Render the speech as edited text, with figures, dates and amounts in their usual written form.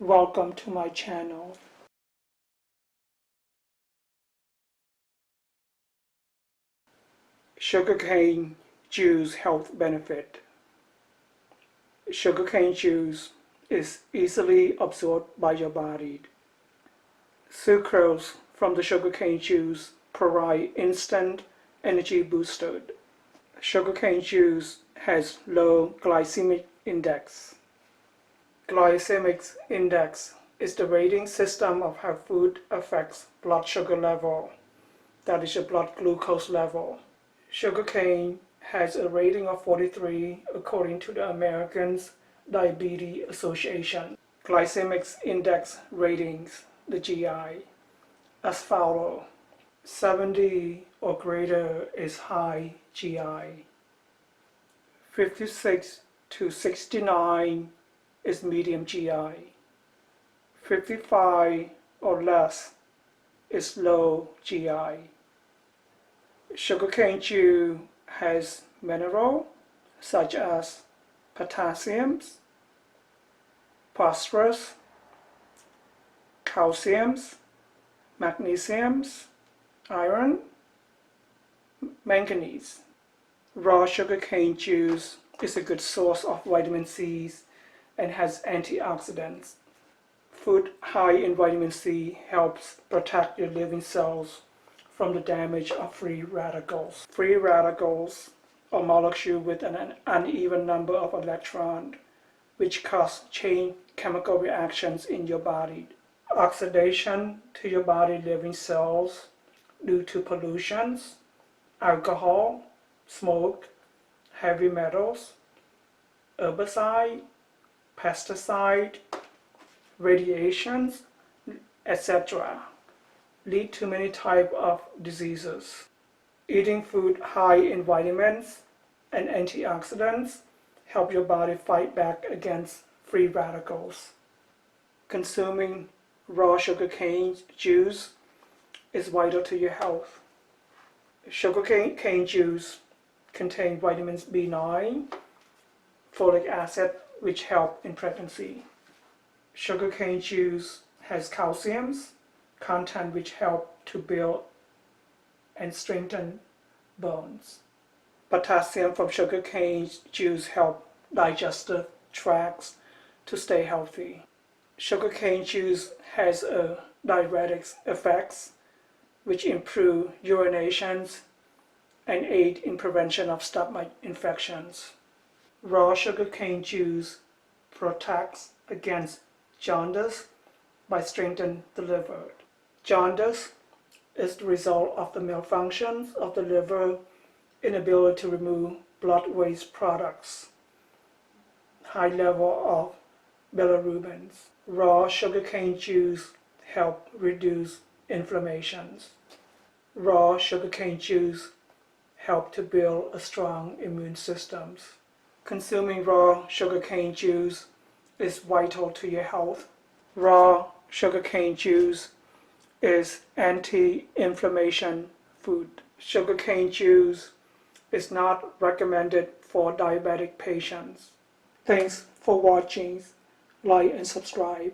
Welcome to my channel. Sugarcane juice health benefit. Sugarcane juice is easily absorbed by your body. Sucrose from the sugarcane juice provide instant energy booster. Sugarcane juice has low glycemic index. Glycemic index is the rating system of how food affects blood sugar level, that is your blood glucose level. Sugarcane has a rating of 43 according to the American Diabetes Association. Glycemic index ratings, the GI, as follows. 70 or greater is high GI. 56 to 69 is medium GI. 55 or less is low GI. Sugarcane juice has minerals such as potassium, phosphorus, calcium, magnesium, iron, manganese. Raw sugarcane juice is a good source of vitamin C and has antioxidants. Food high in vitamin C helps protect your living cells from the damage of free radicals. Free radicals are molecules with an uneven number of electrons, which cause chain chemical reactions in your body. Oxidation to your body living cells due to pollutions, alcohol, smoke, heavy metals, herbicide, pesticide, radiations, etc. lead to many types of diseases. Eating food high in vitamins and antioxidants help your body fight back against free radicals. Consuming raw sugarcane juice is vital to your health. Sugarcane juice contains vitamins B9, folic acid, which help in pregnancy. Sugarcane juice has calcium content which help to build and strengthen bones. Potassium from sugarcane juice help digestive tracts to stay healthy. Sugarcane juice has a diuretic effects which improve urinations and aid in prevention of stomach infections. Raw sugarcane juice protects against jaundice by strengthening the liver. Jaundice is the result of the malfunctions of the liver inability to remove blood waste products. High level of bilirubins. Raw sugarcane juice help reduce inflammations. Raw sugarcane juice help to build a strong immune system. Consuming raw sugarcane juice is vital to your health. Raw sugarcane juice is anti-inflammation food. Sugarcane juice is not recommended for diabetic patients. Thanks for watching. Like and subscribe.